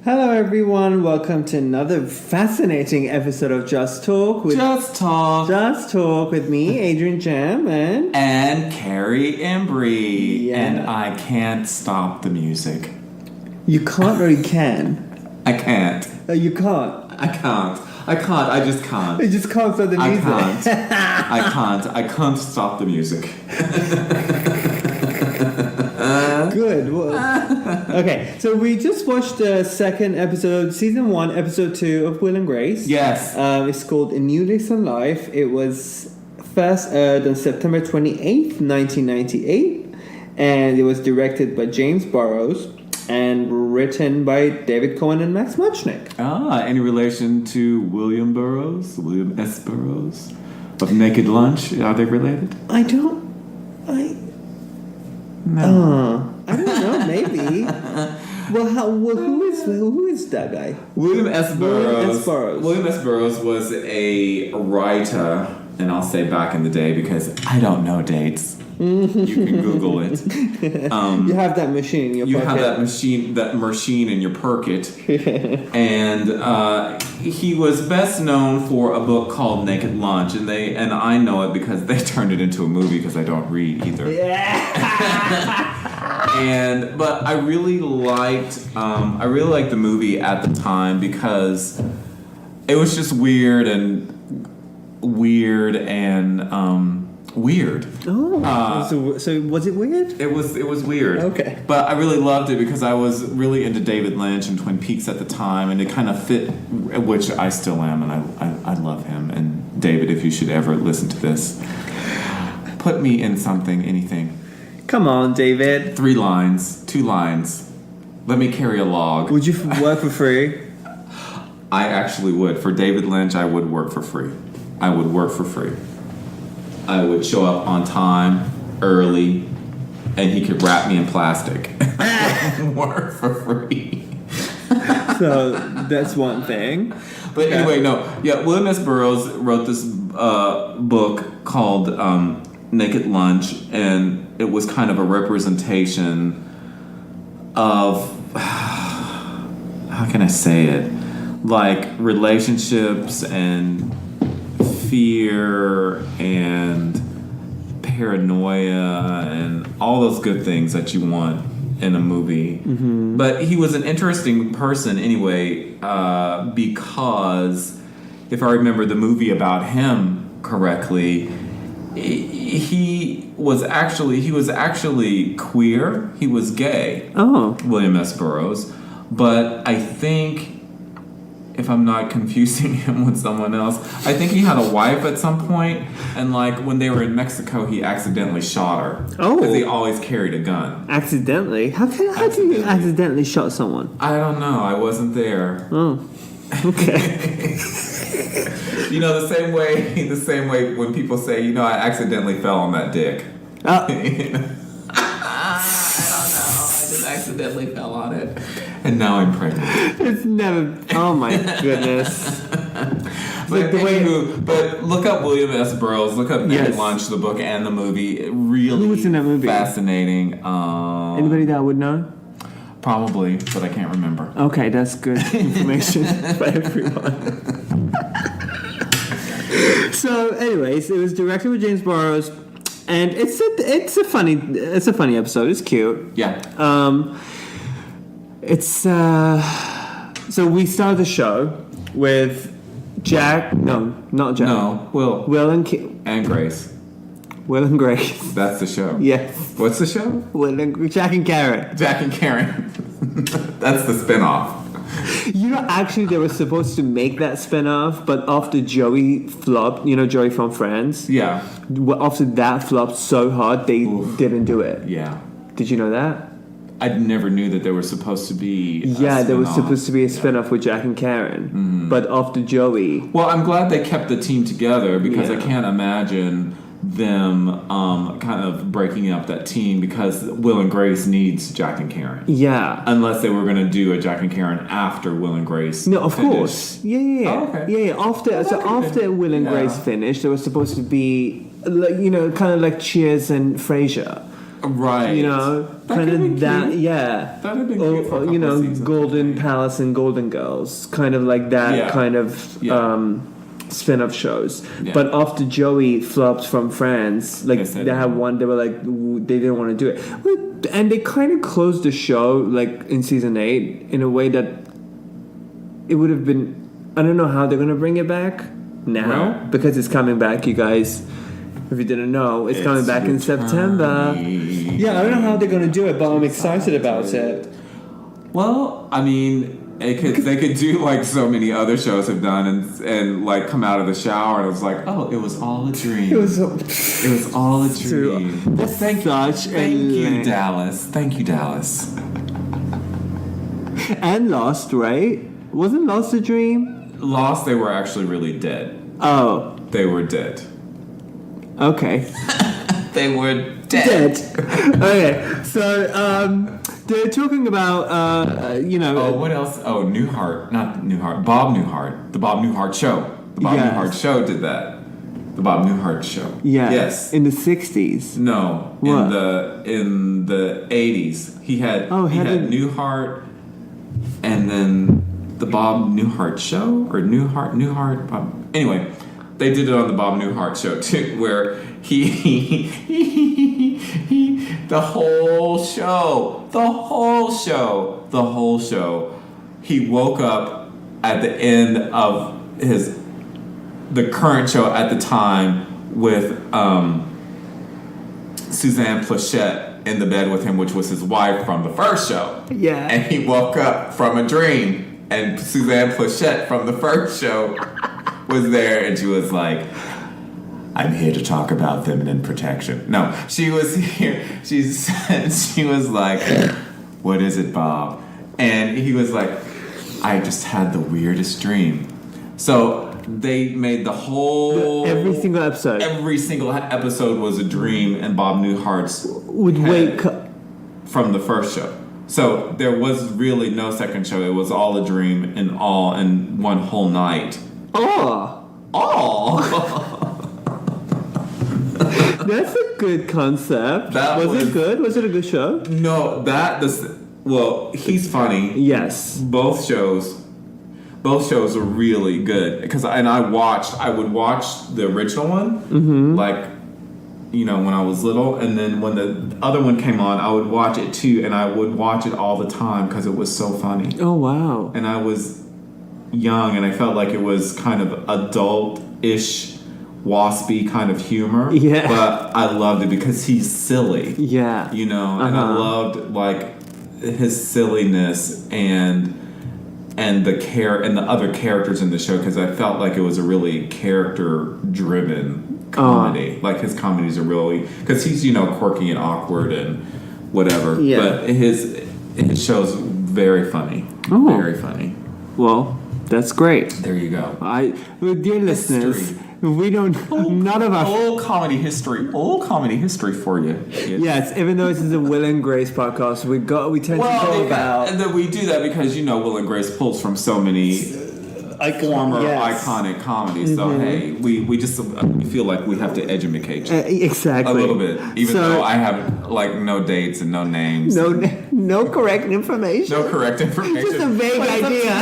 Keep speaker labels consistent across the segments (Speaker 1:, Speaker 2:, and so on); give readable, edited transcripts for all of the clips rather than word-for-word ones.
Speaker 1: Hello everyone, welcome to another fascinating episode of Just Talk with me, Adrian Jam,
Speaker 2: and Carey Embry.
Speaker 1: Yeah.
Speaker 2: And I can't stop the music.
Speaker 1: You can't or you can?
Speaker 2: I can't.
Speaker 1: Oh, you can't?
Speaker 2: I can't. I just can't.
Speaker 1: You just can't stop the music.
Speaker 2: I can't stop the music.
Speaker 1: Good. Well, okay, so we just watched the second episode, season 1, episode 2 of Will and Grace.
Speaker 2: Yes.
Speaker 1: It's called A New Lease on Life. It was first aired on September 28th, 1998, and it was directed by James Burrows and written by David Cohen and Max Muchnick.
Speaker 2: Any relation to William S. Burroughs of Naked Lunch? Are they related?
Speaker 1: I don't know, maybe. Who is that guy?
Speaker 2: William S. Burroughs.
Speaker 1: William S.
Speaker 2: Burroughs was a writer, and I'll say back in the day because I don't know dates. You can Google it.
Speaker 1: You have that machine in your pocket.
Speaker 2: You have that machine in your pocket. And he was best known for a book called Naked Lunch, and I know it because they turned it into a movie because I don't read either. But I really liked the movie at the time because it was just weird and weird.
Speaker 1: So was it weird?
Speaker 2: It was weird.
Speaker 1: Okay.
Speaker 2: But I really loved it because I was really into David Lynch and Twin Peaks at the time, and it kind of fit, which I still am, and I love him. And David, if you should ever listen to this, put me in something, anything.
Speaker 1: Come on, David.
Speaker 2: 2 lines. Let me carry a log.
Speaker 1: Would you work for free?
Speaker 2: I actually would. For David Lynch, I would work for free. I would work for free. I would show up on time, early, and he could wrap me in plastic. Work for free.
Speaker 1: So that's one thing.
Speaker 2: But anyway, no. Yeah, William S. Burroughs wrote this book called Naked Lunch, and it was kind of a representation of, how can I say it? Like relationships and fear and paranoia and all those good things that you want in a movie. Mm-hmm. But he was an interesting person anyway, because if I remember the movie about him correctly, he was actually queer. He was gay.
Speaker 1: Oh,
Speaker 2: William S. Burroughs. But I think, if I'm not confusing him with someone else, I think he had a wife at some point, and like when they were in Mexico, he accidentally shot her. Oh, because he always carried a gun.
Speaker 1: Accidentally? How do you accidentally shot someone?
Speaker 2: I don't know. I wasn't there.
Speaker 1: Oh, okay.
Speaker 2: You know, the same way when people say, you know, I accidentally fell on that dick. I don't know. I just accidentally fell on it. And now I'm pregnant.
Speaker 1: It's never. Oh my goodness.
Speaker 2: But look up William S. Burroughs. Look up Naked Lunch, the book and the movie. Really,
Speaker 1: who was in that movie?
Speaker 2: Fascinating.
Speaker 1: Anybody that would know?
Speaker 2: Probably, but I can't remember.
Speaker 1: Okay, that's good information for everyone. So, anyways, it was directed by James Burrows, and it's a funny episode. It's cute.
Speaker 2: Yeah.
Speaker 1: It's so we started the show with Jack. No, not Jack.
Speaker 2: No, Will.
Speaker 1: And
Speaker 2: Grace.
Speaker 1: Will and Grace.
Speaker 2: That's the show.
Speaker 1: Yes.
Speaker 2: What's the show?
Speaker 1: Jack and Karen.
Speaker 2: Jack and Karen. That's the spinoff.
Speaker 1: You know, actually, they were supposed to make that spinoff, but after Joey flopped, you know, Joey from Friends.
Speaker 2: Yeah.
Speaker 1: After that flopped so hard, they didn't do it.
Speaker 2: Yeah.
Speaker 1: Did you know that?
Speaker 2: I never knew that there was supposed to be
Speaker 1: there was supposed to be a spin-off with Jack and Karen. Mm-hmm. But after Joey...
Speaker 2: Well, I'm glad they kept the team together because I can't imagine them kind of breaking up that team because Will and Grace needs Jack and Karen.
Speaker 1: Yeah.
Speaker 2: Unless they were going to do a Jack and Karen after Will and Grace
Speaker 1: course. Yeah.
Speaker 2: Oh, okay.
Speaker 1: Yeah. After Will and Grace finished, there was supposed to be, you know, kind of like Cheers and Frasier.
Speaker 2: Right.
Speaker 1: You know,
Speaker 2: That
Speaker 1: kind
Speaker 2: could've been
Speaker 1: of that.
Speaker 2: cute.
Speaker 1: Yeah.
Speaker 2: That'd have been cute for a
Speaker 1: you
Speaker 2: couple
Speaker 1: know,
Speaker 2: of seasons.
Speaker 1: Golden Palace and Golden Girls, kind of like that kind of spin-off shows.
Speaker 2: Yeah.
Speaker 1: But after Joey flopped from France, like
Speaker 2: said
Speaker 1: they had one, they were like they didn't want to do it, and they kind of closed the show like in season 8 in a way that it would have been. I don't know how they're gonna bring it back now because it's coming back, you guys. If you didn't know, it's coming back in September. Yeah, I don't know how they're gonna do it, but I'm excited about it.
Speaker 2: Well, I mean, they could do like so many other shows have done, and like come out of the shower and it was like, oh, it was all a dream. It was all a dream.
Speaker 1: Well, thank
Speaker 2: you, Dallas. Thank you, Dallas.
Speaker 1: And Lost, right? Wasn't Lost a dream?
Speaker 2: Lost, they were actually really dead.
Speaker 1: Oh,
Speaker 2: they were dead.
Speaker 1: Okay.
Speaker 2: They were dead.
Speaker 1: Okay, so they're talking about you know.
Speaker 2: Oh, what else? Oh, Newhart, not Newhart. Bob Newhart, the Bob Newhart Show. The Bob Newhart Show did that. The Bob Newhart Show.
Speaker 1: Yeah.
Speaker 2: Yes.
Speaker 1: In the 60s.
Speaker 2: No.
Speaker 1: What?
Speaker 2: In the 80s, he had Newhart, and then the Bob Newhart Show or Newhart. Bob. Anyway. They did it on the Bob Newhart Show too, where he the whole show, he woke up at the end of the current show at the time with Suzanne Plachette in the bed with him, which was his wife from the first show.
Speaker 1: Yeah.
Speaker 2: And he woke up from a dream, and Suzanne Plachette from the first show was there, and she was like, I'm here to talk about feminine protection. No, she was here. She said, she was like, what is it, Bob? And he was like, I just had the weirdest dream. So they made every single episode was a dream, and Bob Newhart's
Speaker 1: would wake up
Speaker 2: from the first show. So there was really no second show. It was all a dream in one whole night.
Speaker 1: That's a good concept. Was it good? Was it a good show?
Speaker 2: No, he's funny.
Speaker 1: Yes.
Speaker 2: Both shows are really good I would watch the original one, like, you know, when I was little, and then when the other one came on, I would watch it too, and I would watch it all the time because it was so funny.
Speaker 1: Oh wow!
Speaker 2: And I was young, and I felt like it was kind of adult-ish, waspy kind of humor.
Speaker 1: Yeah.
Speaker 2: But I loved it because he's silly.
Speaker 1: Yeah.
Speaker 2: You know, and I loved like his silliness and the other characters in the show, because I felt like it was a really character-driven comedy. Like his comedies are really, because he's, you know, quirky and awkward and whatever.
Speaker 1: Yeah.
Speaker 2: But his show's very funny.
Speaker 1: Oh.
Speaker 2: Very funny.
Speaker 1: Well, that's great.
Speaker 2: There you go.
Speaker 1: Dear listeners, we don't. None of our
Speaker 2: old comedy history for you.
Speaker 1: Yes, even though this is a Will and Grace podcast, we tend to talk about.
Speaker 2: And then we do that because, you know, Will and Grace pulls from so many former iconic comedies. So hey, we just we feel like we have to educate you
Speaker 1: exactly
Speaker 2: a little bit, even though I have like no dates and no names,
Speaker 1: no correct information,
Speaker 2: just
Speaker 1: a vague idea.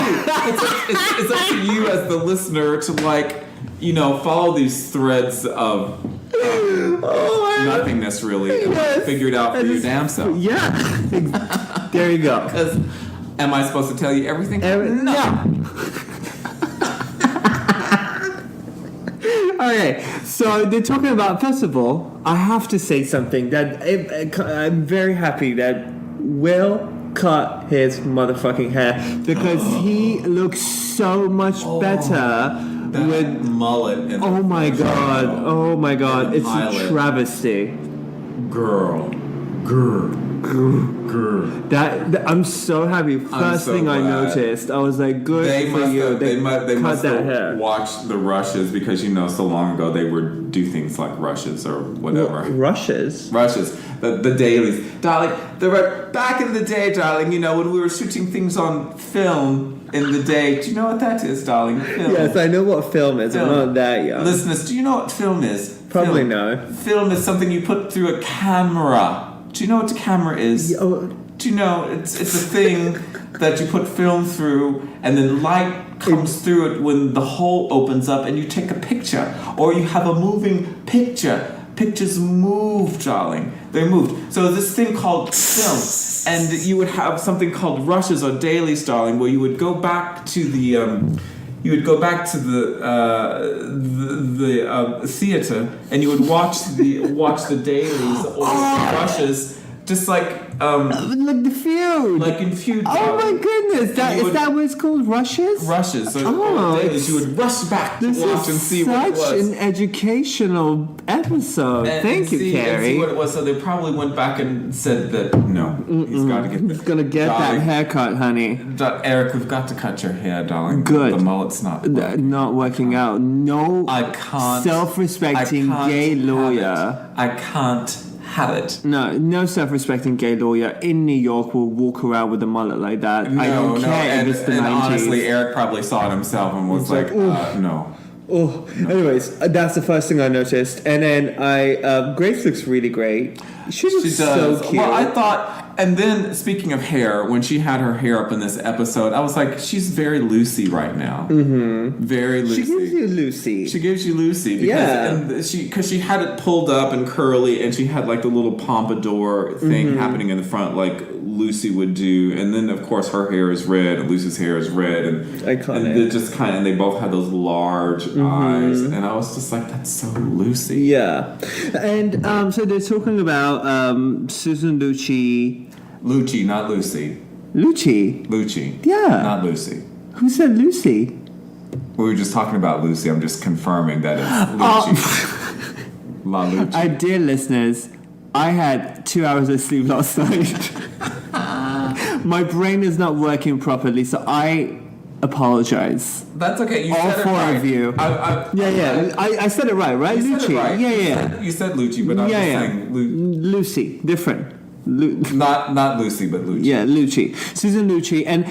Speaker 2: It's up to you as the listener to, like, you know, follow these threads of nothingness, really, and figure it out for your damn self.
Speaker 1: Yeah, there you go.
Speaker 2: Because am I supposed to tell you everything? No.
Speaker 1: Okay, so they're talking about, first of all, I have to say something that I'm very happy that Will cut his motherfucking hair, because he looks so much better with
Speaker 2: mullet.
Speaker 1: Oh my god, it's a travesty.
Speaker 2: Girl.
Speaker 1: That I'm so happy. First thing I noticed, I was like, "Good for you." They must have
Speaker 2: watched the rushes, because, you know, so long ago they would do things like rushes or whatever.
Speaker 1: Rushes.
Speaker 2: The dailies, darling. Back in the day, darling. You know, when we were shooting things on film in the day. Do you know what that is, darling? Film.
Speaker 1: Yes, I know what film is. I'm not that young.
Speaker 2: Listeners, do you know what film is?
Speaker 1: Probably no.
Speaker 2: Film is something you put through a camera Do you know what a camera is? Do you know it's a thing that you put film through, and then light comes through it when the hole opens up, and you take a picture, or you have a moving picture. Pictures move, darling. They moved. So this thing called film, and you would have something called rushes or dailies, darling, where you would go back to the theater, and you would watch the dailies or rushes, just like
Speaker 1: the feud.
Speaker 2: Like in feud.
Speaker 1: Oh my goodness! Is that what it's called? Rushes.
Speaker 2: Rushes. So dailies, you would rush back to watch and see what it was.
Speaker 1: Such an educational episode. Thank you, Carey.
Speaker 2: And see what it was. So they probably went back and said that no, he's got to get.
Speaker 1: He's gonna get that haircut, honey.
Speaker 2: Eric, we've got to cut your hair, darling.
Speaker 1: Good.
Speaker 2: The mullet's not
Speaker 1: working out. No,
Speaker 2: I can't.
Speaker 1: Self-respecting gay lawyer.
Speaker 2: I can't have it.
Speaker 1: No self-respecting gay lawyer in New York will walk around with a mullet like that. I don't care if it's the 90s.
Speaker 2: Honestly, Eric probably saw it himself and was like, no.
Speaker 1: Oh, no. Anyways, that's the first thing I noticed. And then Grace looks really great. She looks so cute.
Speaker 2: Well, I thought, and then speaking of hair, when she had her hair up in this episode, I was like, she's very Lucy right now. Mm-hmm. Very Lucy.
Speaker 1: She gives you Lucy.
Speaker 2: She gives you Lucy. Because she had it pulled up and curly, and she had like the little pompadour thing happening in the front, like Lucy would do. And then, of course, her hair is red, and Lucy's hair is red. And they just and they both had those large eyes. And I was just like, that's so Lucy.
Speaker 1: Yeah. And so they're talking about Susan Lucci.
Speaker 2: Lucci, not Lucy.
Speaker 1: Lucci? Yeah.
Speaker 2: Not Lucy.
Speaker 1: Who said Lucy?
Speaker 2: We were just talking about Lucy. I'm just confirming that it's Lucci. La Lucci.
Speaker 1: Dear listeners, I had 2 hours of sleep last night. My brain is not working properly, so I apologize.
Speaker 2: That's okay. You
Speaker 1: all
Speaker 2: said
Speaker 1: four
Speaker 2: it right.
Speaker 1: of you. I said it right?
Speaker 2: You
Speaker 1: Lucci.
Speaker 2: Said it right.
Speaker 1: Yeah.
Speaker 2: You said Lucci, but I'm just saying
Speaker 1: Lucy. Different.
Speaker 2: Not Lucy, but Lucci.
Speaker 1: Yeah, Lucci. Susan Lucci. And,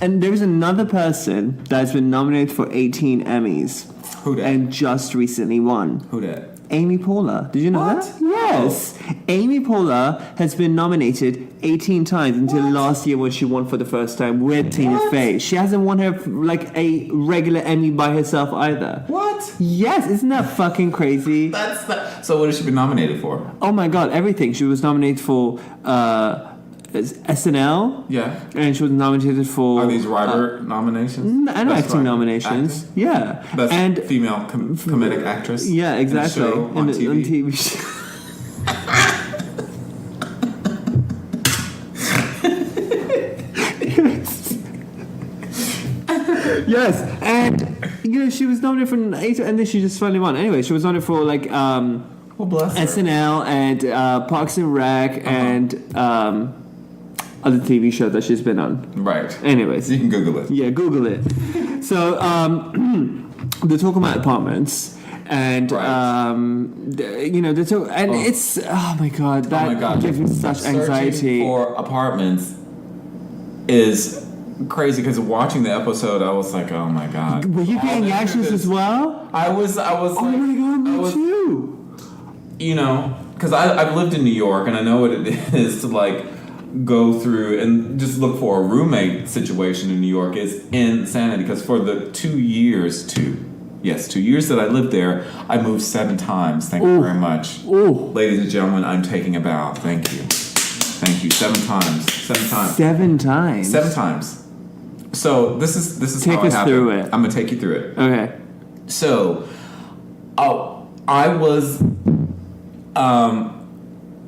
Speaker 1: and there's another person that's been nominated for 18 Emmys.
Speaker 2: Who that?
Speaker 1: And just recently won.
Speaker 2: Who that?
Speaker 1: Amy Poehler. Did you know that? Yes. Oh. Amy Poehler has been nominated 18 times until last year when she won for the first time with Tina Fey. She hasn't won her like a regular Emmy by herself either.
Speaker 2: What?
Speaker 1: Yes, isn't that fucking crazy?
Speaker 2: So what has she been nominated for?
Speaker 1: Oh my god, everything. She was nominated for SNL.
Speaker 2: Yeah.
Speaker 1: And she was nominated for...
Speaker 2: Are these writer nominations?
Speaker 1: And acting nominations.
Speaker 2: Acting?
Speaker 1: Yeah.
Speaker 2: Best
Speaker 1: and
Speaker 2: female comedic actress.
Speaker 1: Yeah, exactly.
Speaker 2: On TV.
Speaker 1: On TV show. Yes, and she was nominated for 8, and then she just finally won. Anyway, she was nominated for like SNL and Parks and Rec and other TV shows that she's been on.
Speaker 2: Right.
Speaker 1: Anyways,
Speaker 2: you can Google it.
Speaker 1: Yeah, Google it. So they're talking about apartments. And they talk, and it's my god, that gives me such anxiety.
Speaker 2: Searching for apartments is crazy because watching the episode, I was like, oh my god.
Speaker 1: Were you getting anxious as well?
Speaker 2: I was.
Speaker 1: Oh
Speaker 2: like,
Speaker 1: my god, me too.
Speaker 2: Because I've lived in New York and I know what it is to like go through and just look for a roommate situation in New York is insanity. Because for the 2 years that I lived there, I moved 7 times. Thank you very much.
Speaker 1: Ooh.
Speaker 2: Ladies and gentlemen, I'm taking a bow. Thank you. 7 times. 7 times.
Speaker 1: 7 times.
Speaker 2: 7 times. So this is
Speaker 1: take
Speaker 2: how it happened.
Speaker 1: Take us through it.
Speaker 2: I'm gonna take you through it.
Speaker 1: Okay.
Speaker 2: So, I was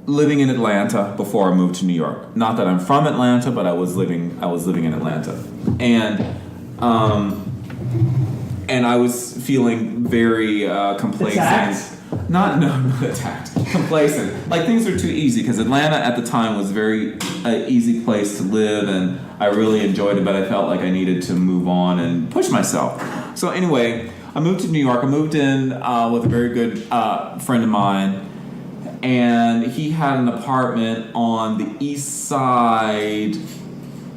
Speaker 2: living in Atlanta before I moved to New York. Not that I'm from Atlanta, but I was living in Atlanta, and I was feeling very complacent.
Speaker 1: Attacked?
Speaker 2: Not attacked. Complacent. Like things were too easy because Atlanta at the time was very easy place to live, and I really enjoyed it. But I felt like I needed to move on and push myself. So anyway, I moved to New York. I moved in with a very good friend of mine, and he had an apartment on the east side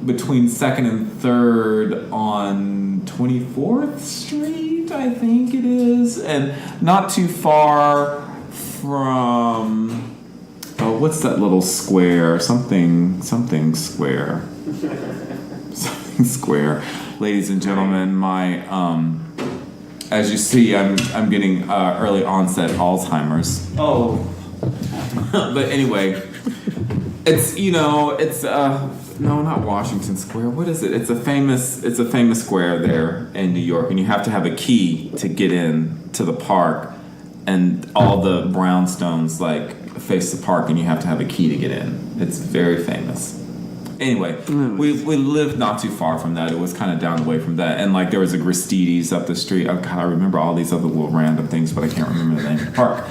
Speaker 2: between 2nd and 3rd on 24th Street, I think it is, and not too far from Oh, what's that little square? Something square. Something square. Ladies and gentlemen, my as you see, I'm getting early onset Alzheimer's.
Speaker 1: Oh.
Speaker 2: But anyway, it's no, not Washington Square. What is it? It's a famous square there in New York, and you have to have a key to get in to the park, and all the brownstones like face the park, and you have to have a key to get in. It's very famous. Anyway, we lived not too far from that. It was kind of down the way from that, and like there was a Gristedes up the street. Oh God, I remember all these other little random things, but I can't remember the name of the park.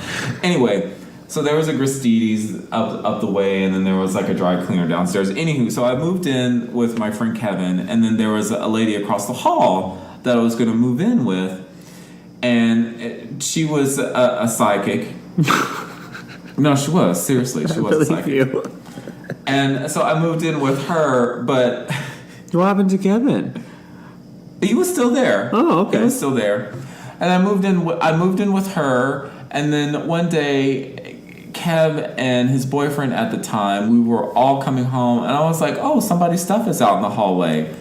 Speaker 2: Anyway. So there was a Gristedes up the way, and then there was like a dry cleaner downstairs. Anywho, so I moved in with my friend Kevin, and then there was a lady across the hall that I was going to move in with, and she was a psychic. No, she was. Seriously, she was a psychic. And so I moved in with her, but...
Speaker 1: What happened to Kevin?
Speaker 2: He was still there.
Speaker 1: Oh, okay.
Speaker 2: He was still there. And I moved in with her, and then one day... Kev and his boyfriend at the time, we were all coming home, and I was like, oh, somebody's stuff is out in the hallway.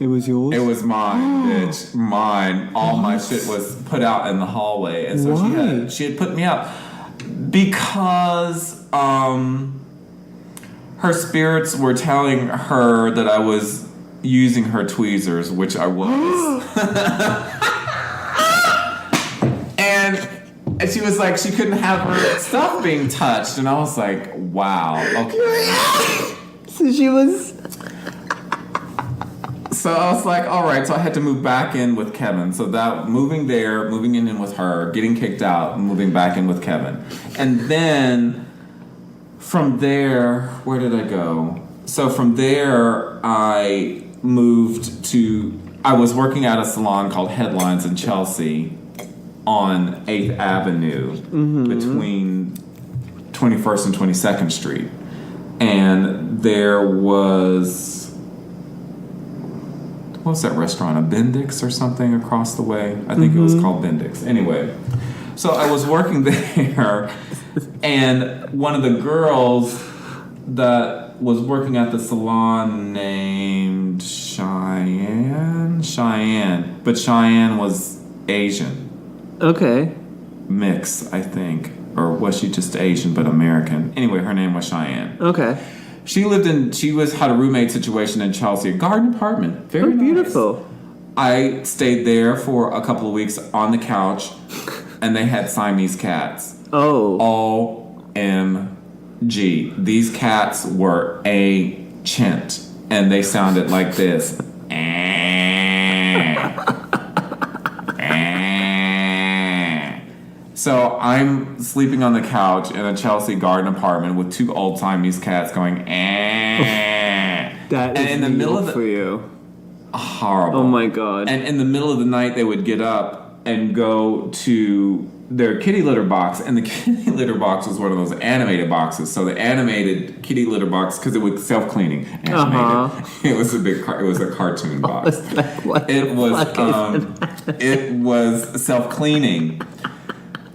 Speaker 1: It was yours?
Speaker 2: It was mine, bitch. Mine. All my shit was put out in the hallway. And so she had put me out. Because her spirits were telling her that I was using her tweezers, which I was. And she was like, she couldn't have her stuff being touched. And I was like, wow, okay.
Speaker 1: So she was...
Speaker 2: So I was like, all right. So I had to move back in with Kevin. So that moving in with her, getting kicked out, moving back in with Kevin. And then from there, where did I go? So from there, I was working at a salon called Headlines in Chelsea on 8th Avenue between 21st and 22nd Street. And there was, what was that restaurant? A Bendix or something across the way? I think it was called Bendix. Anyway, so I was working there, and one of the girls that was working at the salon named Cheyenne, but Cheyenne was Asian.
Speaker 1: Okay.
Speaker 2: Mix, I think. Or was she just Asian but American? Anyway, her name was Cheyenne.
Speaker 1: Okay.
Speaker 2: She had a roommate situation in Chelsea, a garden apartment. Very
Speaker 1: beautiful.
Speaker 2: Nice. I stayed there for a couple of weeks on the couch, and they had Siamese cats.
Speaker 1: Oh.
Speaker 2: OMG. These cats were a chint, and they sounded like this. So I'm sleeping on the couch in a Chelsea garden apartment with two old Siamese cats going,
Speaker 1: That is in the middle of for you.
Speaker 2: Horrible.
Speaker 1: Oh my God.
Speaker 2: And in the middle of the night, they would get up and go to their kitty litter box, and the kitty litter box was one of those animated boxes. So the animated kitty litter box, because it was self-cleaning, animated. It was it was a cartoon box. It was self-cleaning.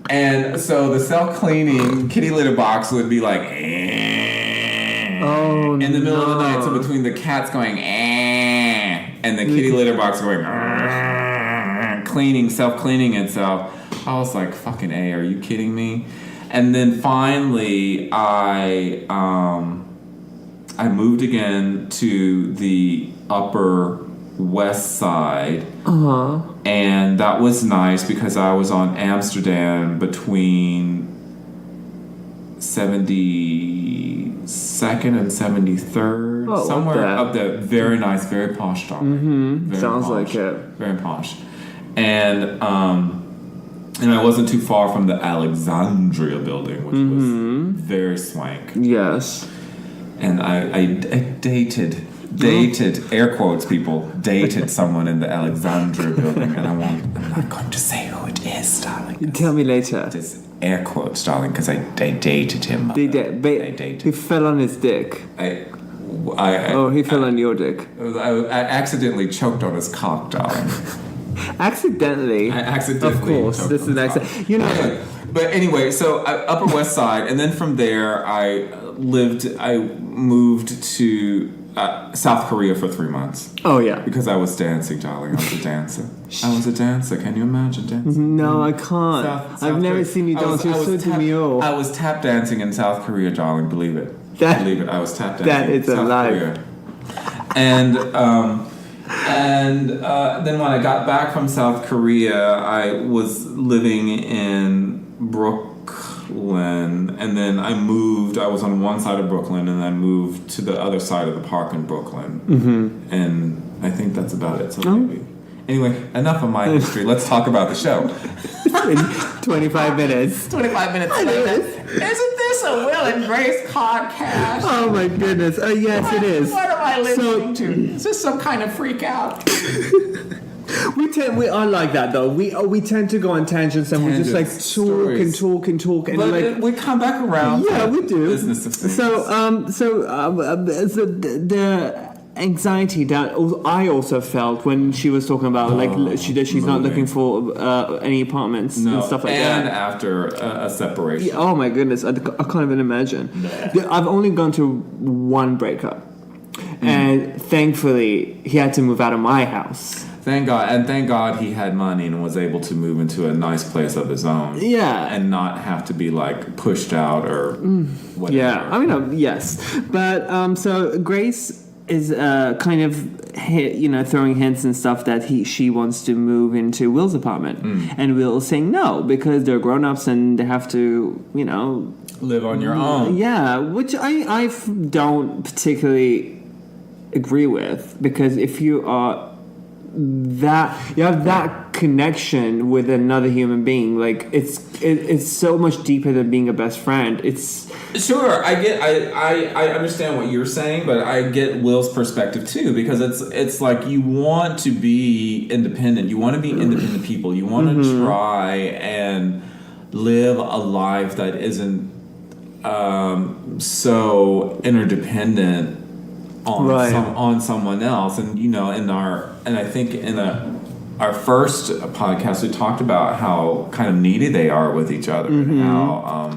Speaker 2: And so the self-cleaning kitty litter box would be like, in the middle of the night. So between the cats going, and the kitty litter box going, self-cleaning itself, I was like, fucking A, are you kidding me? And then finally, I moved again to the Upper West Side. And that was nice because I was on Amsterdam between 72nd and 73rd. Somewhere up there. Very nice, very posh darling.
Speaker 1: Sounds like it.
Speaker 2: Very posh. And I wasn't too far from the Alexandria building, which was very swank.
Speaker 1: Yes.
Speaker 2: And I dated, air quotes, people, dated someone in the Alexandria building, and I'm not going to say who it is, darling.
Speaker 1: Tell me later.
Speaker 2: Just air quotes, darling, because I dated him.
Speaker 1: He fell on his dick. He fell on your dick.
Speaker 2: I accidentally choked on his cock, darling.
Speaker 1: Accidentally.
Speaker 2: I accidentally.
Speaker 1: Of course, this is an accident. You know.
Speaker 2: But anyway, so Upper West Side, and then from there, I moved to South Korea for 3 months.
Speaker 1: Oh, yeah.
Speaker 2: Because I was dancing, darling. I was a dancer. Can you imagine dancing?
Speaker 1: No, I can't. I've never seen you dance. You're so demure.
Speaker 2: I was tap dancing in South Korea, darling. Believe it. Believe it. I was tap dancing.
Speaker 1: That is
Speaker 2: in South
Speaker 1: alive.
Speaker 2: Korea. And then when I got back from South Korea, I was living in Brooklyn, and then I moved. I was on one side of Brooklyn, and I moved to the other side of the park in Brooklyn. Mm-hmm. And I think that's about it. So maybe. Anyway, enough of my history. Let's talk about the show.
Speaker 1: 25 minutes.
Speaker 2: 25 minutes later. Isn't this a Will and Grace podcast?
Speaker 1: Oh my goodness. Oh yes, it is.
Speaker 2: What am I listening to? Is this some kind of freak out?
Speaker 1: We are like that though. We tend to go on tangents and we just like talk and talk and
Speaker 2: but
Speaker 1: like
Speaker 2: we come back around.
Speaker 1: Yeah, we do.
Speaker 2: Business of things.
Speaker 1: So the anxiety that I also felt when she was talking about she's not looking for any apartments and stuff like that.
Speaker 2: And after a separation.
Speaker 1: Yeah, oh my goodness, I can't even imagine. I've only gone through one breakup, and thankfully he had to move out of my house.
Speaker 2: Thank God he had money and was able to move into a nice place of his own.
Speaker 1: Yeah. And
Speaker 2: not have to be like pushed out or whatever.
Speaker 1: Yeah, I mean, yes. But so Grace is kind of throwing hints and stuff that she wants to move into Will's apartment, and Will saying no because they're grown-ups and they have to
Speaker 2: live on your own.
Speaker 1: Yeah, which I don't particularly agree with, because if you have that connection with another human being, like it's so much deeper than being a best friend. It's
Speaker 2: sure I understand what you're saying, but I get Will's perspective too, because it's like you want to be independent. You want to be independent people. You want to try and live a life that isn't so interdependent on someone else. And I think in our first podcast we talked about how kind of needy they are with each other, and how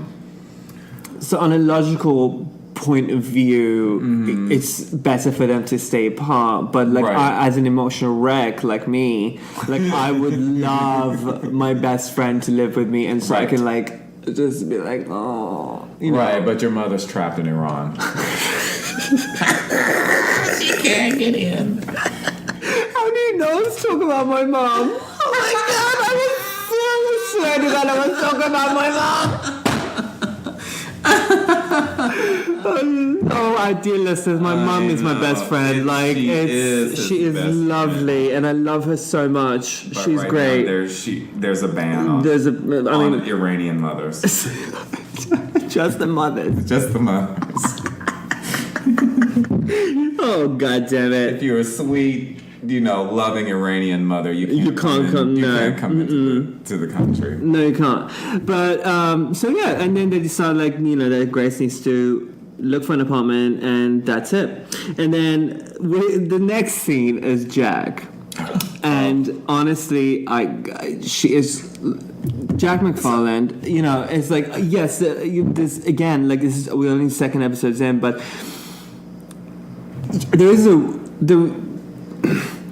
Speaker 1: so on a logical point of view, it's better for them to stay apart, but as an emotional wreck like me, like I would love my best friend to live with me, and so I can just be like, oh,
Speaker 2: right, but your mother's trapped in Iran. She can't get in.
Speaker 1: How do you know I was talking about my mom? Oh my God, I swear to God I was talking about my mom. Our dear listeners, my mom is my best friend. She is lovely, and I love her so much.
Speaker 2: But
Speaker 1: she's great.
Speaker 2: There's a ban on Iranian mothers.
Speaker 1: Just the mothers.
Speaker 2: Just the mothers.
Speaker 1: Oh God damn it!
Speaker 2: If you're a sweet, loving Iranian mother, you can't come into the country.
Speaker 1: No, you can't. But and then they decide that Grace needs to look for an apartment, and that's it. And then the next scene is Jack, and honestly, she is. Jack McFarland, it's like, yes, this again, this is, we're only second episodes in, but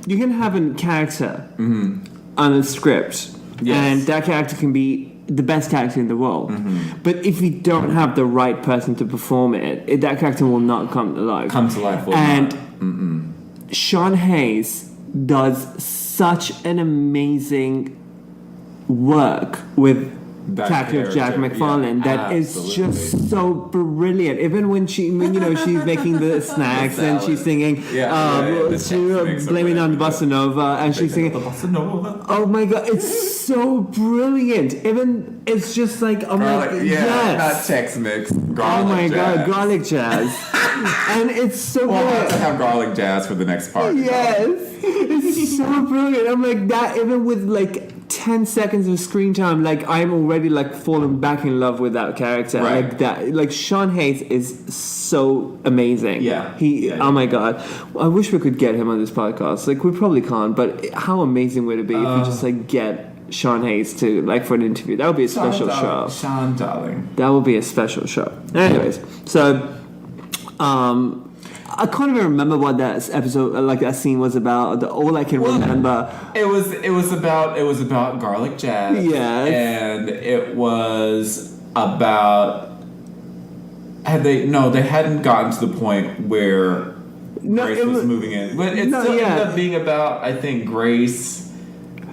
Speaker 1: you can have a character on a script, and that character can be the best character in the world. But if you don't have the right person to perform it, that character will not come to life. Sean Hayes does such an amazing work with character of Jack McFarlane that is just so brilliant. Even when she's making the snacks and she's singing, blaming on the bossa nova, and she's singing the bossa nova. Oh my God, it's so brilliant. Even it's just like, I'm
Speaker 2: not Tex-Mex.
Speaker 1: Oh my God, garlic jazz. And it's so
Speaker 2: We'll
Speaker 1: good.
Speaker 2: have to have garlic jazz for the next part.
Speaker 1: Yes, it's so brilliant. I'm like that. Even with like 10 seconds of screen time, like I'm already like falling back in love with that character.
Speaker 2: Right.
Speaker 1: Like that. Like Sean Hayes is so amazing.
Speaker 2: Yeah.
Speaker 1: Oh my god. I wish we could get him on this podcast. Like we probably can't. But how amazing would it be if we just like get Sean Hayes to like for an interview? That would be a special show.
Speaker 2: Sean, darling.
Speaker 1: That would be a special show. Anyways, so I can't even remember what that episode, like that scene, was about. All I can remember,
Speaker 2: it was about garlic jazz.
Speaker 1: Yes.
Speaker 2: And it was about they hadn't gotten to the point where Grace was moving in, but it still ended up being about, I think, Grace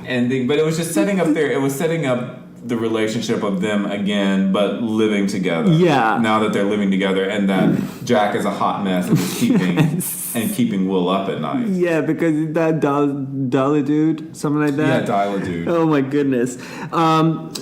Speaker 2: ending. But it was just setting up It was setting up the relationship of them again, but living together. Yeah. Now that they're living together, and that Jack is a hot mess and is keeping Will up at night.
Speaker 1: Yeah, because that Dolly dude, something like that.
Speaker 2: Yeah, Dolly dude.
Speaker 1: Oh my goodness.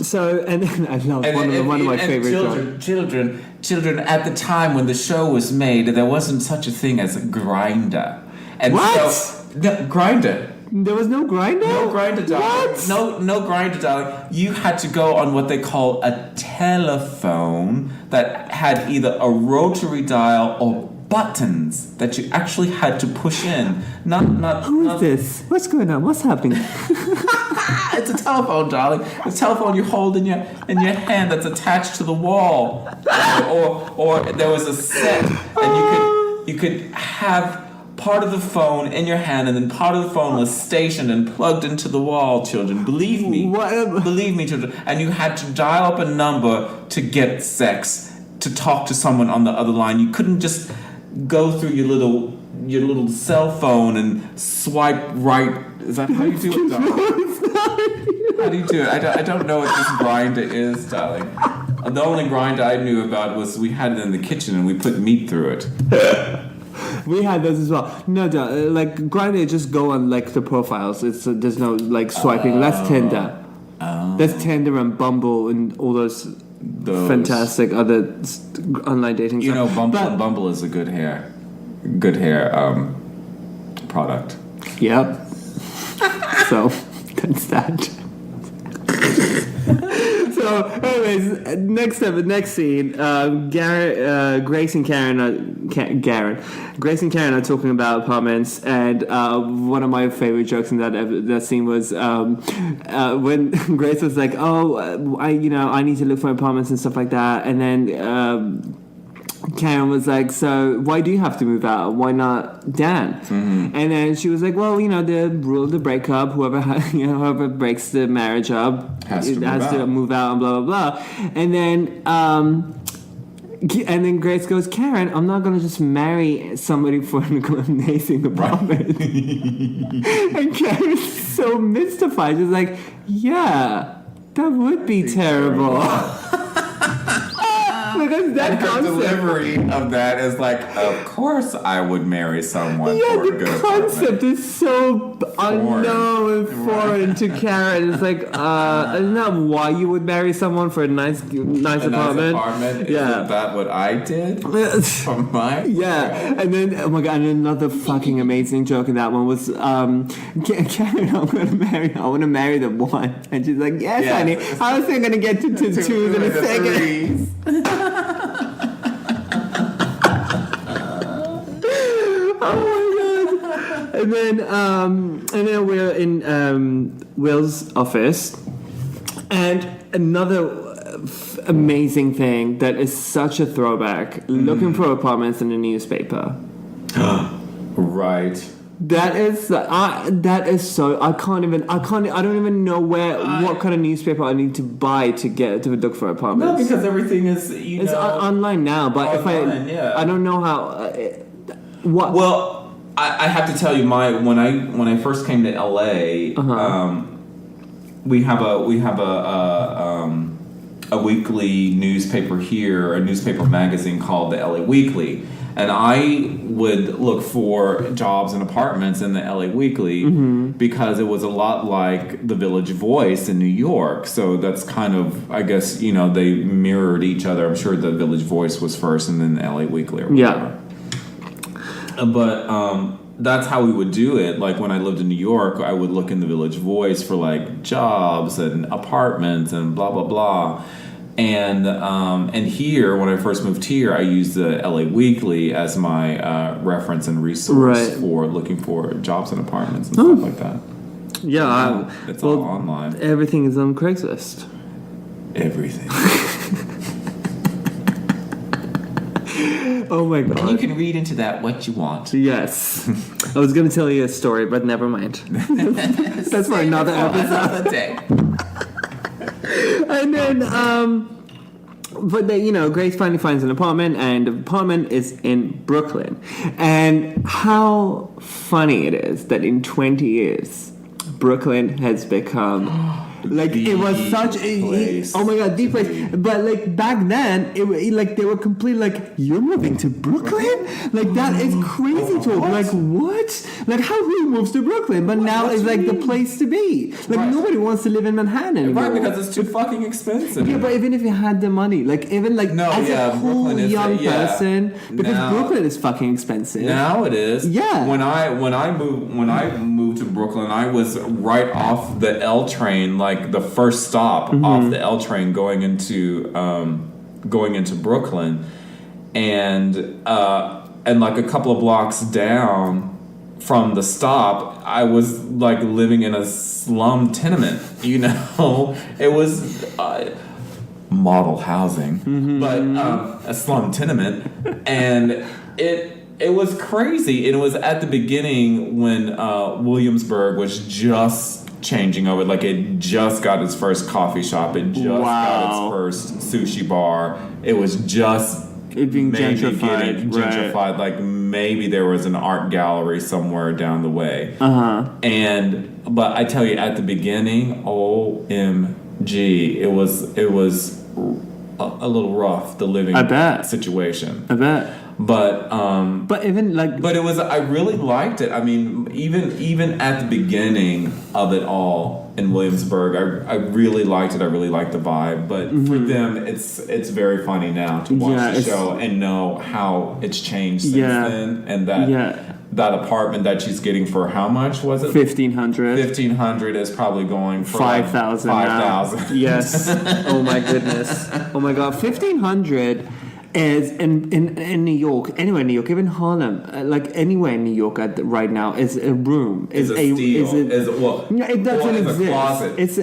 Speaker 1: So, and then I love one of my favorite
Speaker 2: children. At the time when the show was made, there wasn't such a thing as a grinder. And
Speaker 1: what?
Speaker 2: So, grinder.
Speaker 1: There was no grinder?
Speaker 2: No grinder, darling.
Speaker 1: What?
Speaker 2: No grinder, darling. You had to go on what they call a telephone that had either a rotary dial or buttons that you actually had to push in.
Speaker 1: Who is this? What's going on? What's happening?
Speaker 2: It's a telephone, darling. It's a telephone you hold in your hand that's attached to the wall. Or there was a set, and you could have part of the phone in your hand, and then part of the phone was stationed and plugged into the wall, children. Believe me. Believe me, children. And you had to dial up a number to get sex, to talk to someone on the other line. You couldn't just go through your little cell phone and swipe right. Is that how you do it, darling? How do you do it? I don't know what this grinder is, darling. The only grinder I knew about was we had it in the kitchen and we put meat through it.
Speaker 1: We had those as well. No, like Grindr, just go on like the profiles. It's there's no like swiping. That's Tinder. That's Tinder and Bumble and all those fantastic other online dating.
Speaker 2: You know, Bumble is a good hair product.
Speaker 1: Yep. So that's that. So, anyways, next scene, Grace and Karen are talking about apartments, and one of my favorite jokes in that scene was when Grace was like, "Oh, I need to look for apartments and stuff like that," and then Karen was like, "So why do you have to move out? Why not Dan?" Mm-hmm. And then she was like, "Well, the rule of the breakup. Whoever breaks the marriage up has to move out and blah blah blah." And then Grace goes, "Karen, I'm not gonna just marry somebody for an amazing apartment." And Karen's so mystified. She's like, "Yeah, that would be terrible." Because that
Speaker 2: concept, delivery of that is like, of course I would marry someone for a good apartment.
Speaker 1: The concept is so unknown and foreign to Karen. It's like, isn't that why you would marry someone for a nice apartment?
Speaker 2: Nice apartment?
Speaker 1: Yeah.
Speaker 2: Isn't that what I did? For my
Speaker 1: yeah. And then, oh my god, and another fucking amazing joke in that one was, Karen, I want to marry the one. And she's like, yes, honey. How is it going to get to twos in a second? Oh my god! And then we're in Will's office, and another amazing thing that is such a throwback: looking for apartments in the newspaper.
Speaker 2: Right.
Speaker 1: That is so. I don't even know what kind of newspaper I need to buy to look for apartments.
Speaker 2: No, because everything is
Speaker 1: it's online now. But I don't know how. What?
Speaker 2: Well, I have to tell you, when I first came to LA, we have a weekly newspaper here, a newspaper magazine called the LA Weekly. And I would look for jobs and apartments in the LA Weekly because it was a lot like the Village Voice in New York. So that's kind of, I guess, they mirrored each other. I'm sure the Village Voice was first and then the LA Weekly or whatever.
Speaker 1: Yeah.
Speaker 2: But that's how we would do it. Like when I lived in New York, I would look in the Village Voice for like jobs and apartments and blah blah blah. And here, when I first moved here, I used the LA Weekly as my reference and resource for looking for jobs and apartments and stuff like that.
Speaker 1: Yeah,
Speaker 2: it's all online.
Speaker 1: Everything is on Craigslist.
Speaker 2: Everything.
Speaker 1: Oh my god.
Speaker 2: And you can read into that what you want.
Speaker 1: Yes. I was going to tell you a story, but never mind. That's for another episode.
Speaker 2: Day.
Speaker 1: And then, but then, Grace finally finds an apartment, and the apartment is in Brooklyn. And how funny it is that in 20 years, Brooklyn has become... Like it was such a oh my god, the place. But like back then, they were completely like, you're moving to Brooklyn? Like that is crazy to like what? Like who moves to Brooklyn? But now it's like the place to be. Like nobody wants to live in Manhattan anymore.
Speaker 2: Right, because it's too fucking expensive.
Speaker 1: Yeah, but even if you had the money, like even like as a cool young person, because now, Brooklyn is fucking expensive.
Speaker 2: Now it is.
Speaker 1: Yeah.
Speaker 2: When I moved to Brooklyn, I was right off the L train, like the first stop off the L train going into Brooklyn, and like a couple of blocks down from the stop, I was like living in a slum tenement. It was model housing, but a slum tenement, and it was crazy. And it was at the beginning when Williamsburg was just changing over. Like it just got its first coffee shop. It just got its first sushi bar. It was just
Speaker 1: being gentrified.
Speaker 2: Gentrified. Like maybe there was an art gallery somewhere down the way. But I tell you, at the beginning, OMG, it was a little rough, the living situation.
Speaker 1: I bet.
Speaker 2: But
Speaker 1: even like,
Speaker 2: but it was. I really liked it. I mean, even at the beginning of it all in Williamsburg, I really liked it. I really liked the vibe. But for them, it's very funny now to watch the show and know how it's changed since then, and that apartment that she's getting for how much was it? $1,500. $1,500 is probably going for
Speaker 1: $5,000.
Speaker 2: $5,000.
Speaker 1: Yes. Oh my goodness. Oh my god. $1,500. Is in New York, anywhere in New York, even Harlem, like anywhere in New York right now, is a room.
Speaker 2: It
Speaker 1: doesn't exist.
Speaker 2: A closet. It's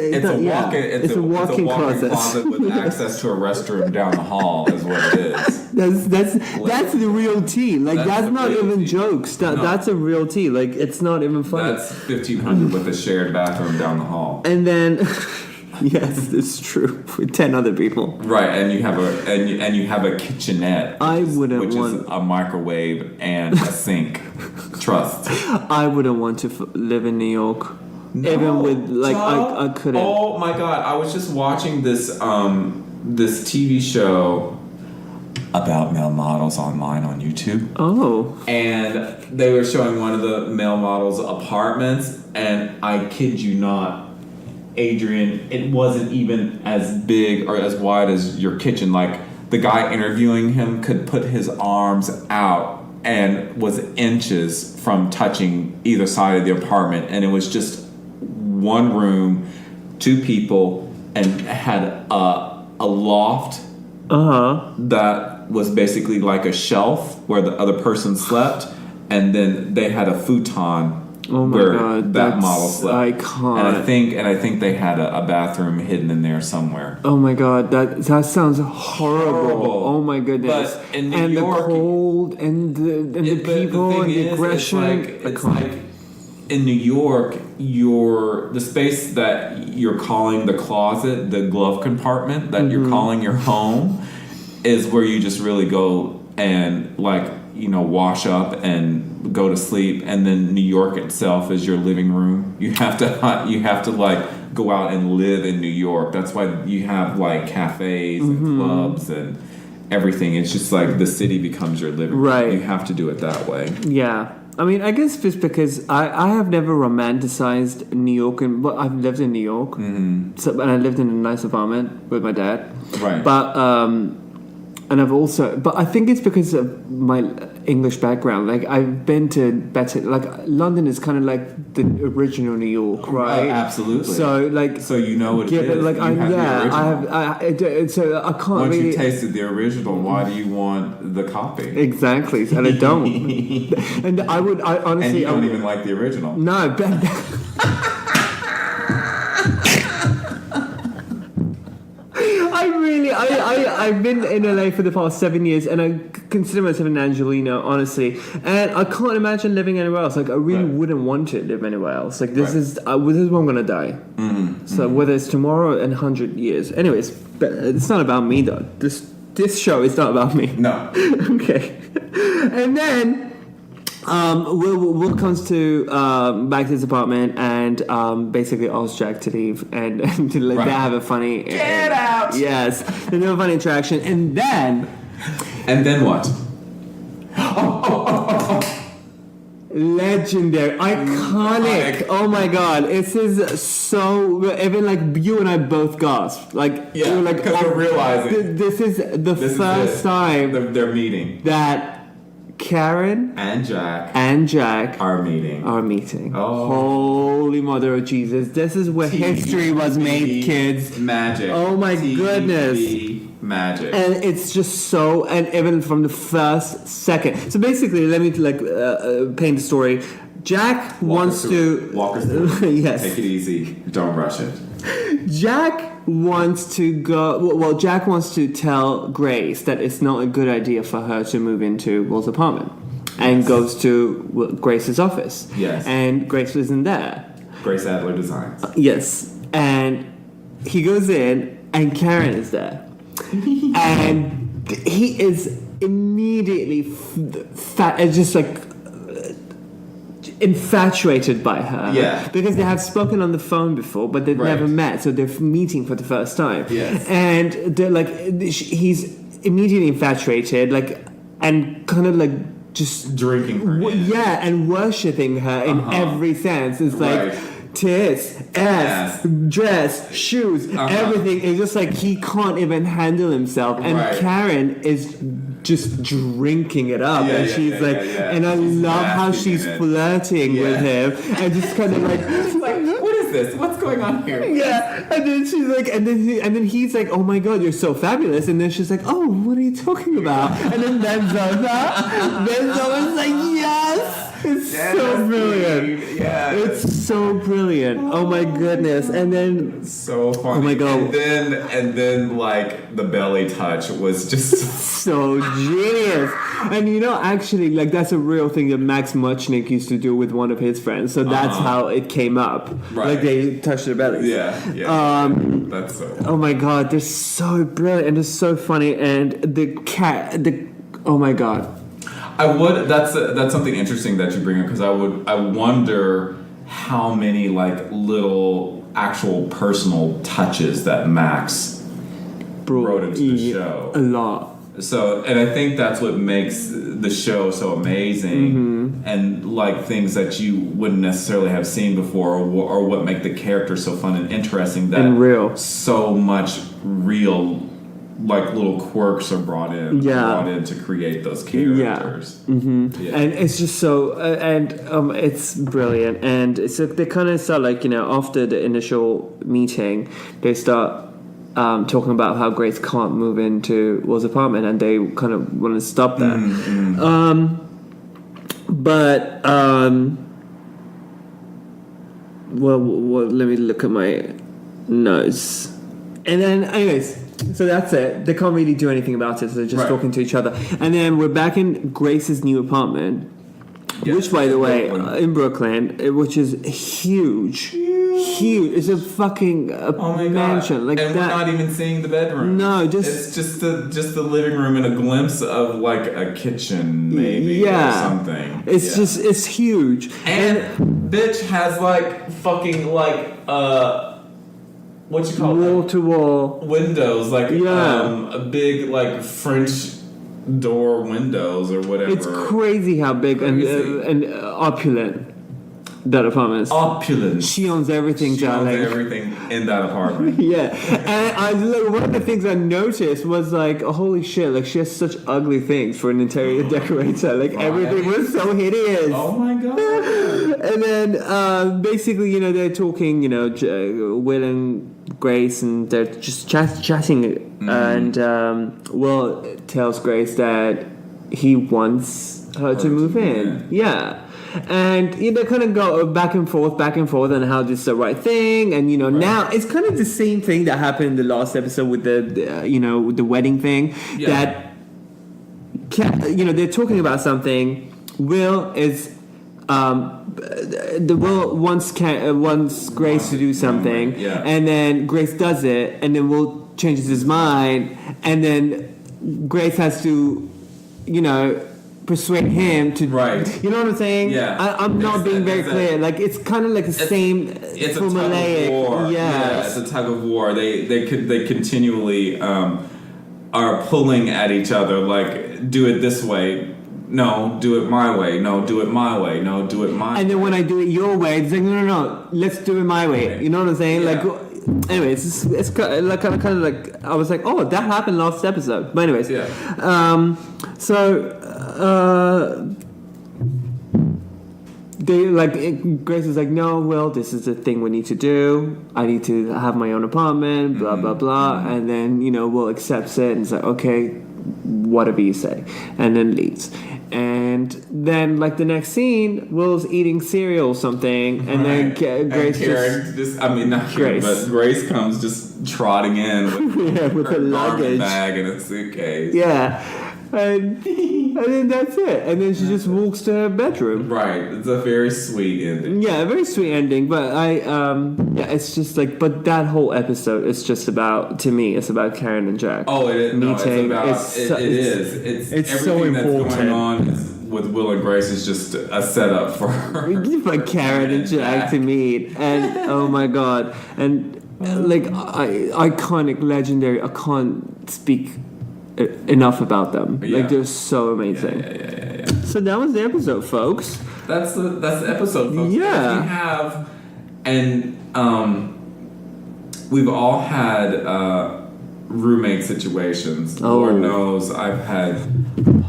Speaker 2: a walk-in closet with access to a restroom down the hall. Is what it is.
Speaker 1: That's the real tea. Like that's not even jokes. That's a real tea. Like it's not even funny.
Speaker 2: That's $1,500 with a shared bathroom down the hall.
Speaker 1: And then. Yes, it's true. With 10 other people,
Speaker 2: right? And you have a kitchenette. Which is a microwave and a sink. Trust.
Speaker 1: I wouldn't want to live in New York. No, even with like I couldn't.
Speaker 2: Oh my god! I was just watching this this TV show about male models online on YouTube.
Speaker 1: Oh.
Speaker 2: And they were showing one of the male models' apartments, and I kid you not, Adrian, it wasn't even as big or as wide as your kitchen. Like the guy interviewing him could put his arms out and was inches from touching either side of the apartment, and it was just one room, 2 people, and had a loft that was basically like a shelf where the other person slept, and then they had a futon.
Speaker 1: Oh my god,
Speaker 2: that model slept.
Speaker 1: Iconic.
Speaker 2: And I think they had a bathroom hidden in there somewhere.
Speaker 1: Oh my god, that sounds horrible. Oh my goodness.
Speaker 2: But in New York,
Speaker 1: the cold and the people and the aggression.
Speaker 2: It's like in New York, the space that you're calling the closet, the glove compartment that you're calling your home, is where you just really go and wash up and go to sleep. And then New York itself is your living room. You have to go out and live in New York. That's why you have cafes and clubs and everything. It's just like the city becomes your living room.
Speaker 1: Right.
Speaker 2: You have to do it that way.
Speaker 1: Yeah. I mean, I guess just because I have never romanticized New York, but I've lived in New York, and I lived in a nice apartment with my dad.
Speaker 2: Right.
Speaker 1: But And I've also, but I think it's because of my English background. Like I've been to better, like London is kind of like the original New York, right?
Speaker 2: Absolutely.
Speaker 1: So like,
Speaker 2: so you know what it is.
Speaker 1: Like
Speaker 2: you have the original.
Speaker 1: so I can't
Speaker 2: Once
Speaker 1: really.
Speaker 2: you tasted the original, why do you want the copy?
Speaker 1: Exactly, and I don't. And I honestly,
Speaker 2: and you don't even like the original.
Speaker 1: No, but. I've been in LA for the past 7 years, and I consider myself an Angelino, honestly. And I can't imagine living anywhere else. Like, I really wouldn't want to live anywhere else. Like, this is where I'm gonna die. So whether it's tomorrow and 100 years, anyways, but it's not about me though. This show is not about me.
Speaker 2: No.
Speaker 1: Okay. And then. Will comes to back to his apartment and basically asks Jack to leave and to let they have a funny
Speaker 2: get out.
Speaker 1: Yes, they have a funny interaction, and then
Speaker 2: what?
Speaker 1: Legendary, iconic. Oh my god, this is so. Even like you and I both gasped. Like
Speaker 2: yeah,
Speaker 1: like
Speaker 2: because we're realizing
Speaker 1: this is the first time
Speaker 2: they're meeting.
Speaker 1: That Karen
Speaker 2: and Jack are meeting.
Speaker 1: Oh. Holy Mother of Jesus. This is where history was made, kids.
Speaker 2: Magic.
Speaker 1: Oh my goodness.
Speaker 2: Magic.
Speaker 1: And it's just so, and even from the first second. So basically, let me paint the story. Jack wants to...
Speaker 2: Walk us through.
Speaker 1: Yes.
Speaker 2: Take it easy. Don't rush it.
Speaker 1: Jack wants to go. Well, Jack wants to tell Grace that it's not a good idea for her to move into Will's apartment, and goes to Grace's office.
Speaker 2: Yes.
Speaker 1: And Grace isn't there.
Speaker 2: Grace Adler Designs.
Speaker 1: Yes. And he goes in, and Karen is there, and he is immediately just like. Infatuated by her, because they have spoken on the phone before, but they've never met, so they're meeting for the first time.
Speaker 2: Yes,
Speaker 1: and they're like, he's immediately infatuated, like, and kind of like just
Speaker 2: drinking her,
Speaker 1: and worshiping her in every sense. It's like tits, ass, dress, shoes, everything. It's just like he can't even handle himself, and Karen is just drinking it up, and she's and I love how she's flirting with him, and just kind of like,
Speaker 2: she's like, what is this? What's going on here?
Speaker 1: Yeah, and then she's like, and then he's like, oh my god, you're so fabulous, and then she's like, oh, what are you talking about? And then Benzo's like, yes. It's so brilliant.
Speaker 2: Yeah,
Speaker 1: it's so brilliant. Oh my goodness! And then
Speaker 2: so funny.
Speaker 1: Oh my god!
Speaker 2: And then like the belly touch was just
Speaker 1: so genius. And actually, like that's a real thing that Max Muchnick used to do with one of his friends. So that's how it came up. Right. Like they touched their bellies.
Speaker 2: Yeah. That's so.
Speaker 1: Oh my god! They're so brilliant and they're so funny. And the cat. Oh my god.
Speaker 2: That's something interesting that you bring up, because I wonder how many like little actual personal touches that Max wrote into the show.
Speaker 1: A lot.
Speaker 2: So, and I think that's what makes the show so amazing, and like things that you wouldn't necessarily have seen before, or what make the character so fun and interesting. That
Speaker 1: and real.
Speaker 2: So much real. Like little quirks are brought in to create those characters.
Speaker 1: And it's just so it's brilliant. And so they kind of start like after the initial meeting, they start talking about how Grace can't move into Will's apartment, and they kind of want to stop that. Well, let me look at my notes. And then, anyways. So that's it. They can't really do anything about it, so they're just talking to each other. And then we're back in Grace's new apartment, which, by the way, in Brooklyn, which is huge. It's a fucking mansion. Like
Speaker 2: and
Speaker 1: that.
Speaker 2: We're not even seeing the bedroom.
Speaker 1: No,
Speaker 2: it's just the living room and a glimpse of like a kitchen, maybe or something.
Speaker 1: It's just it's huge.
Speaker 2: And bitch has like fucking like what you call
Speaker 1: wall to wall
Speaker 2: windows, like a big like French door windows or whatever.
Speaker 1: It's crazy how big and opulent. that apartment.
Speaker 2: Opulence.
Speaker 1: She owns everything,
Speaker 2: She
Speaker 1: darling.
Speaker 2: owns everything in that apartment.
Speaker 1: Yeah, and one of the things I noticed was like, holy shit, like she has such ugly things for an interior decorator. Like everything was so hideous.
Speaker 2: Oh my god!
Speaker 1: And then basically, they're talking, Will and Grace, and they're just chatting, and Will tells Grace that he wants her to move in. Yeah. And they kind of go back and forth on how this is the right thing, and now it's kind of the same thing that happened in the last episode with the wedding thing. That they're talking about something. Will is the Will wants Grace to do something, and then Grace does it, and then Will changes his mind, and then Grace has to persuade him to,
Speaker 2: right?
Speaker 1: You know what I'm saying?
Speaker 2: Yeah.
Speaker 1: I'm not being very clear. Like it's kind of like the same.
Speaker 2: It's
Speaker 1: formulaic.
Speaker 2: A tug of war.
Speaker 1: Yeah,
Speaker 2: it's a tug of war. They continually are pulling at each other. Like, do it this way. No, do it my way. No, do it my way. No, do it my way.
Speaker 1: And then when I do it your way, it's like no, let's do it my way.
Speaker 2: Right.
Speaker 1: You know what I'm saying?
Speaker 2: Yeah.
Speaker 1: Like. Anyways, it's kind of like I was like, oh, that happened last episode. But anyways, they like Grace is like, no, Will, this is the thing we need to do. I need to have my own apartment, blah blah blah. And then Will accepts it and is like, okay, whatever you say, and then leaves. And then, like the next scene, Will's eating cereal or something, and then Grace
Speaker 2: not Karen, but Grace comes just trotting in with
Speaker 1: her
Speaker 2: a
Speaker 1: luggage
Speaker 2: bag and a suitcase.
Speaker 1: Yeah. And then that's it. And then she just walks to her bedroom.
Speaker 2: Right. It's a very sweet ending.
Speaker 1: Yeah, a very sweet ending. But it's just like, but that whole episode is just about, to me, it's about Karen and Jack.
Speaker 2: Oh, it is.
Speaker 1: Meeting.
Speaker 2: No, it's
Speaker 1: It's
Speaker 2: everything
Speaker 1: so important.
Speaker 2: That's going on with Will and Grace is just a setup for
Speaker 1: Karen and Jack to meet. And oh my god. And like iconic, legendary. I can't speak enough about them.
Speaker 2: Yeah.
Speaker 1: Like they're so amazing.
Speaker 2: Yeah.
Speaker 1: So that was the episode, folks.
Speaker 2: That's the episode, folks.
Speaker 1: Yeah.
Speaker 2: We have, and we've all had roommate situations. Lord knows I've had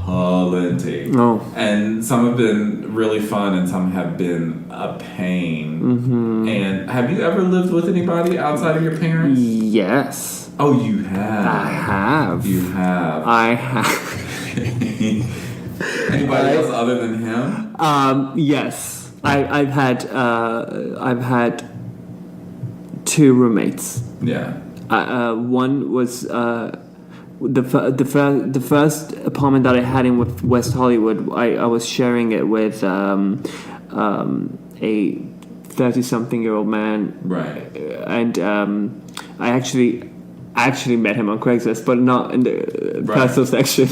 Speaker 2: plenty. And some have been really fun, and some have been a pain. Mm-hmm. And have you ever lived with anybody outside of your parents?
Speaker 1: Yes.
Speaker 2: Oh, you have.
Speaker 1: I have.
Speaker 2: You have.
Speaker 1: I have.
Speaker 2: Anybody else other than him?
Speaker 1: Yes. I've had two roommates.
Speaker 2: Yeah.
Speaker 1: One was the first apartment that I had in West Hollywood. I was sharing it with a 30-something-year-old man.
Speaker 2: Right.
Speaker 1: And I actually met him on Craigslist, but not in the personal section.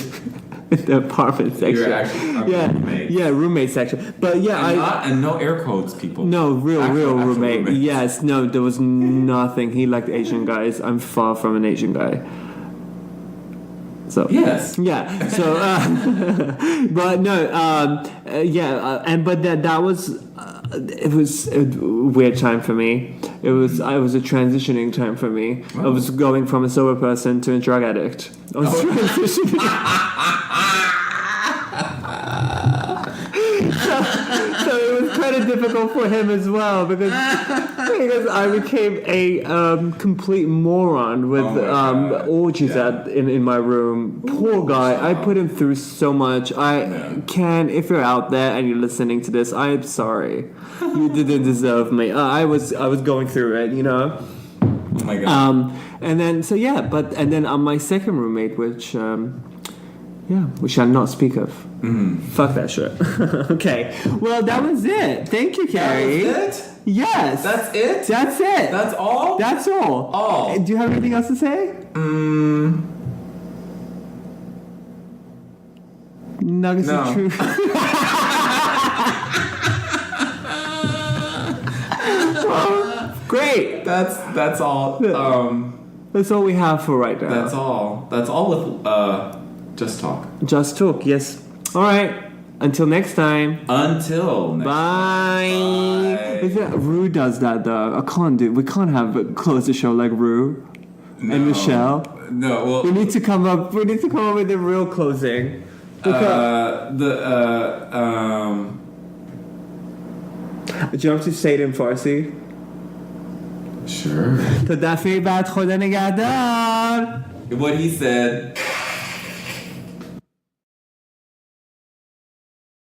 Speaker 1: In the apartment section.
Speaker 2: You're actually
Speaker 1: roommate section. But
Speaker 2: and no air quotes, people.
Speaker 1: No, real roommate.
Speaker 2: Roommates.
Speaker 1: Yes, no, there was nothing. He liked Asian guys. I'm far from an Asian guy. So
Speaker 2: yes,
Speaker 1: yeah. So, but no, but that was. It was a weird time for me. It was a transitioning time for me. Oh. I was going from a sober person to a drug addict. I was transitioning. so it was kind of difficult for him as well because I became a complete moron with orgies in my room. Poor guy. I put him through so much. If you're out there and you're listening to this, I'm sorry. You didn't deserve me. I was going through it,
Speaker 2: Oh my god.
Speaker 1: And then my second roommate, which we shall not speak of.
Speaker 2: Mm.
Speaker 1: Fuck that shit. Okay. Well, that was it. Thank you, Carey.
Speaker 2: That was it?
Speaker 1: Yes.
Speaker 2: That's it?
Speaker 1: That's it.
Speaker 2: That's all?
Speaker 1: That's all.
Speaker 2: All.
Speaker 1: Do you have anything else to say? Nuggets of truth. Great.
Speaker 2: That's all.
Speaker 1: That's all we have for right now.
Speaker 2: That's all with Just Talk.
Speaker 1: Just Talk. Yes. All right. Until next time.
Speaker 2: Until next
Speaker 1: Bye.
Speaker 2: time.
Speaker 1: Rue does that though. I can't do. We can't have close the show like Rue and Michelle.
Speaker 2: No, well,
Speaker 1: we need to come up. We need to come up with a real closing. Do you want to say it in Farsi?
Speaker 2: Sure.
Speaker 1: تا دفعه بعد خدا نگهدار.
Speaker 2: What he said.